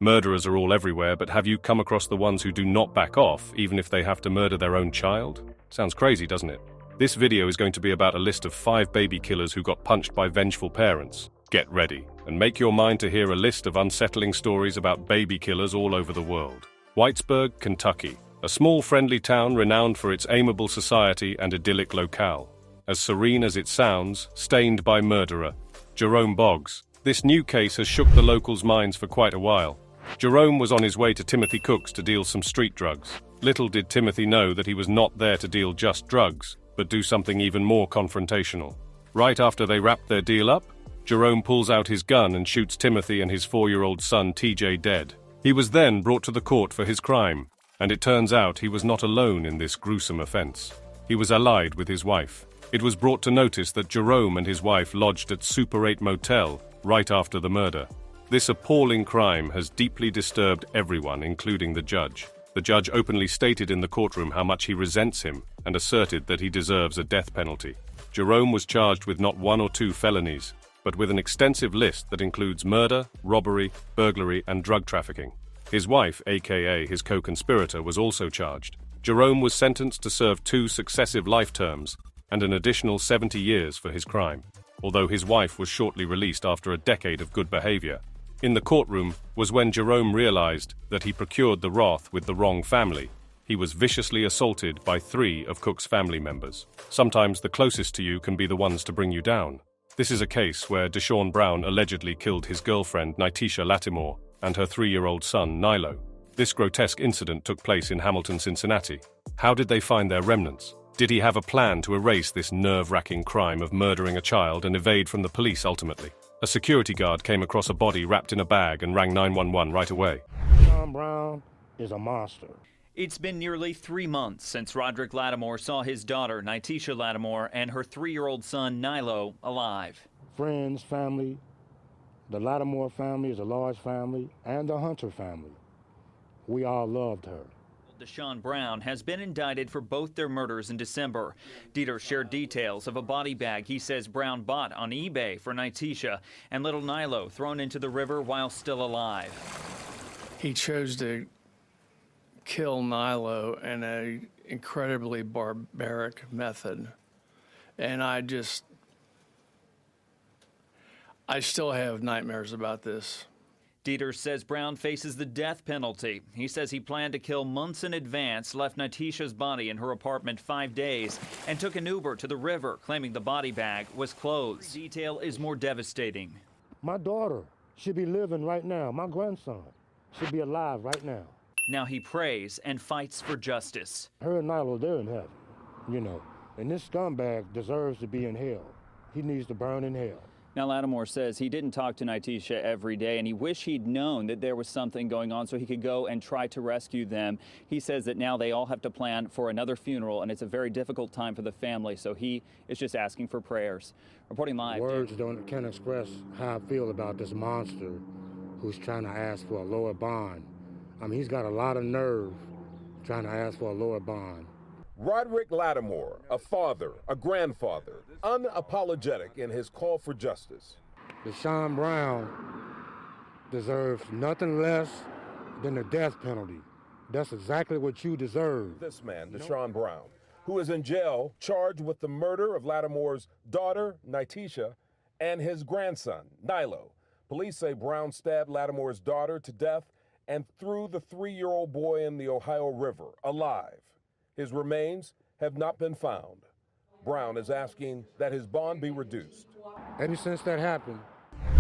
Murderers are all everywhere, but have you come across the ones who do not back off, even if they have to murder their own child? Sounds crazy, doesn't it? This video is going to be about a list of 5 baby killers who got punched by vengeful parents. Get ready, and make your mind to hear a list of unsettling stories about baby killers all over the world. Whitesburg, Kentucky, a small friendly town renowned for its amiable society and idyllic locale. As serene as it sounds, stained by murderer, Jerome Boggs. This new case has shook the locals' minds for quite a while. Jerome was on his way to Timothy Cook's to deal some street drugs. Little did Timothy know that he was not there to deal just drugs, but do something even more confrontational. Right after they wrap their deal up, Jerome pulls out his gun and shoots Timothy and his 4-year-old son TJ dead. He was then brought to the court for his crime, and it turns out he was not alone in this gruesome offense. He was allied with his wife. It was brought to notice that Jerome and his wife lodged at Super 8 Motel right after the murder. This appalling crime has deeply disturbed everyone, including the judge. The judge openly stated in the courtroom how much he resents him and asserted that he deserves a death penalty. Jerome was charged with not 1 or 2 felonies, but with an extensive list that includes murder, robbery, burglary, and drug trafficking. His wife, aka his co-conspirator, was also charged. Jerome was sentenced to serve 2 successive life terms and an additional 70 years for his crime, although his wife was shortly released after a decade of good behavior. In the courtroom was when Jerome realized that he procured the wrath with the wrong family. He was viciously assaulted by 3 of Cook's family members. Sometimes the closest to you can be the ones to bring you down. This is a case where Deshaun Brown allegedly killed his girlfriend Nitisha Lattimore and her 3-year-old son Nilo. This grotesque incident took place in Hamilton, Cincinnati. How did they find their remnants? Did he have a plan to erase this nerve-wracking crime of murdering a child and evade from the police ultimately? A security guard came across a body wrapped in a bag and rang 911 right away. Deshaun Brown is a monster. It's been nearly 3 months since Roderick Lattimore saw his daughter, Nitisha Lattimore, and her 3-year-old son, Nilo, alive. Friends, family, the Lattimore family is a large family, and the Hunter family. We all loved her. Deshaun Brown has been indicted for both their murders in December. Dieter shared details of a body bag he says Brown bought on eBay for Nitisha and little Nilo thrown into the river while still alive. He chose to kill Nilo in an incredibly barbaric method. And I still have nightmares about this. Dieter says Brown faces the death penalty. He says he planned to kill months in advance, left Nitisha's body in her apartment 5 days, and took an Uber to the river, claiming the body bag was clothes. Detail is more devastating. My daughter should be living right now. My grandson should be alive right now. Now he prays and fights for justice. Her and Nilo, they're in heaven, you know, and this scumbag deserves to be in hell. He needs to burn in hell. Now, Lattimore says he didn't talk to Nitisha every day, and he wished he'd known that there was something going on so he could go and try to rescue them. He says that now they all have to plan for another funeral, and it's a very difficult time for the family, so he is just asking for prayers. Reporting live. Words can't express how I feel about this monster who's trying to ask for a lower bond. I mean, he's got a lot of nerve trying to ask for a lower bond. Roderick Lattimore, a father, a grandfather, unapologetic in his call for justice. Deshaun Brown deserves nothing less than the death penalty. That's exactly what you deserve. This man, Deshaun Brown, who is in jail charged with the murder of Lattimore's daughter, Nitisha, and his grandson, Nilo. Police say Brown stabbed Lattimore's daughter to death and threw the 3-year-old boy in the Ohio River, alive. His remains have not been found. Brown is asking that his bond be reduced. Ever since that happened.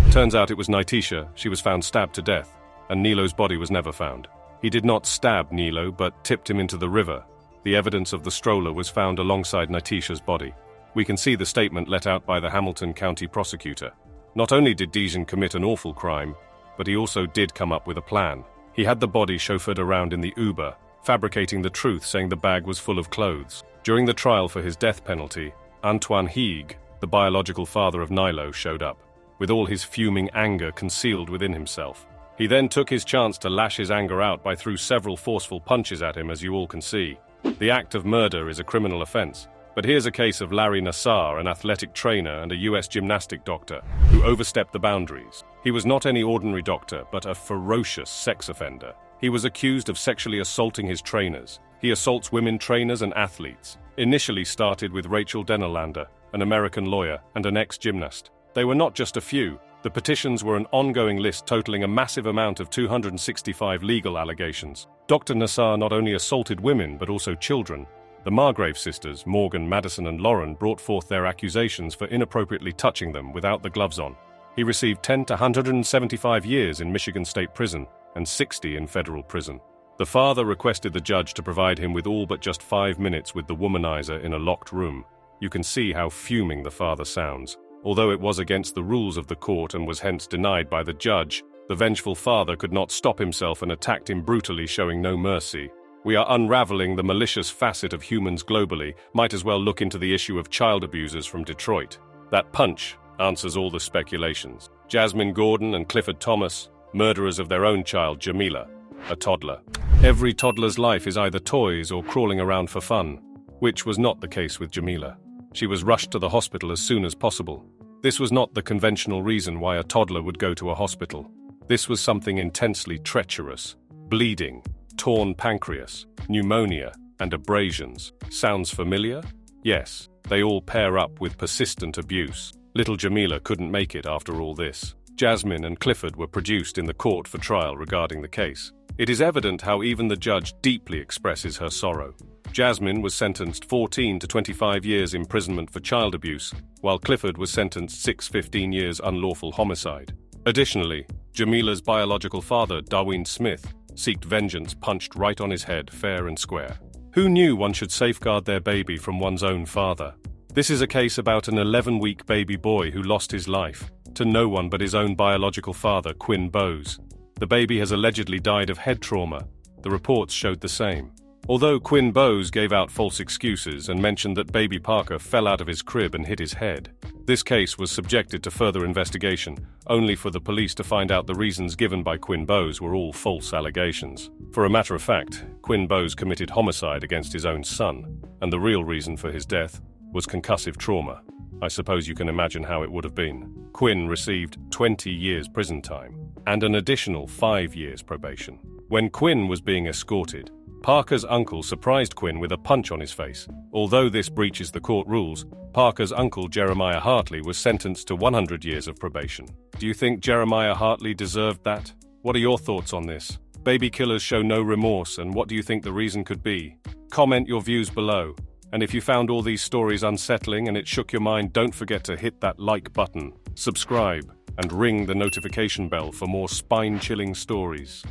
Turns out it was Nitisha. She was found stabbed to death, and Nilo's body was never found. He did not stab Nilo, but tipped him into the river. The evidence of the stroller was found alongside Nitisha's body. We can see the statement let out by the Hamilton County prosecutor. Not only did Dejan commit an awful crime, but he also did come up with a plan. He had the body chauffeured around in the Uber, fabricating the truth, saying the bag was full of clothes. During the trial for his death penalty, Antoine Heeg, the biological father of Nilo, showed up, with all his fuming anger concealed within himself. He then took his chance to lash his anger out by threw several forceful punches at him, as you all can see. The act of murder is a criminal offense, But here's a case of Larry Nassar, an athletic trainer and a US gymnastic doctor, who overstepped the boundaries. He was not any ordinary doctor, but a ferocious sex offender. He was accused of sexually assaulting his trainers. He assaults women trainers and athletes. Initially started with Rachel Dennerlander, an American lawyer and an ex-gymnast. They were not just a few. The petitions were an ongoing list totaling a massive amount of 265 legal allegations. Dr. Nassar not only assaulted women, but also children. The Margrave sisters, Morgan, Madison, and Lauren, brought forth their accusations for inappropriately touching them without the gloves on. He received 10 to 175 years in Michigan State Prison and 60 in federal prison. The father requested the judge to provide him with all but just 5 minutes with the womanizer in a locked room. You can see how fuming the father sounds. Although it was against the rules of the court and was hence denied by the judge, the vengeful father could not stop himself and attacked him brutally, showing no mercy. We are unraveling the malicious facet of humans globally. Might as well look into the issue of child abusers from Detroit. That punch answers all the speculations. Jasmine Gordon and Clifford Thomas, murderers of their own child, Jamila, a toddler. Every toddler's life is either toys or crawling around for fun, which was not the case with Jamila. She was rushed to the hospital as soon as possible. This was not the conventional reason why a toddler would go to a hospital. This was something intensely treacherous. Bleeding, torn pancreas, pneumonia, and abrasions. Sounds familiar? Yes, they all pair up with persistent abuse. Little Jamila couldn't make it after all this. Jasmine and Clifford were produced in the court for trial regarding the case. It is evident how even the judge deeply expresses her sorrow. Jasmine was sentenced 14 to 25 years imprisonment for child abuse, while Clifford was sentenced 15 years unlawful homicide. Additionally, Jamila's biological father, Darwin Smith, sought vengeance, punched right on his head, fair and square. Who knew one should safeguard their baby from one's own father? This is a case about an 11-week baby boy who lost his life to no one but his own biological father, Quinn Bowes. The baby has allegedly died of head trauma. The reports showed the same. Although Quinn Bowes gave out false excuses and mentioned that baby Parker fell out of his crib and hit his head, this case was subjected to further investigation, only for the police to find out the reasons given by Quinn Bowes were all false allegations. For a matter of fact, Quinn Bowes committed homicide against his own son, and the real reason for his death was concussive trauma. I suppose you can imagine how it would have been. Quinn received 20 years prison time and an additional 5 years probation. When Quinn was being escorted, Parker's uncle surprised Quinn with a punch on his face. Although this breaches the court rules, Parker's uncle Jeremiah Hartley was sentenced to 100 years of probation. Do you think Jeremiah Hartley deserved that? What are your thoughts on this? Baby killers show no remorse, and what do you think the reason could be? Comment your views below. And if you found all these stories unsettling and it shook your mind, don't forget to hit that like button, subscribe, and ring the notification bell for more spine-chilling stories.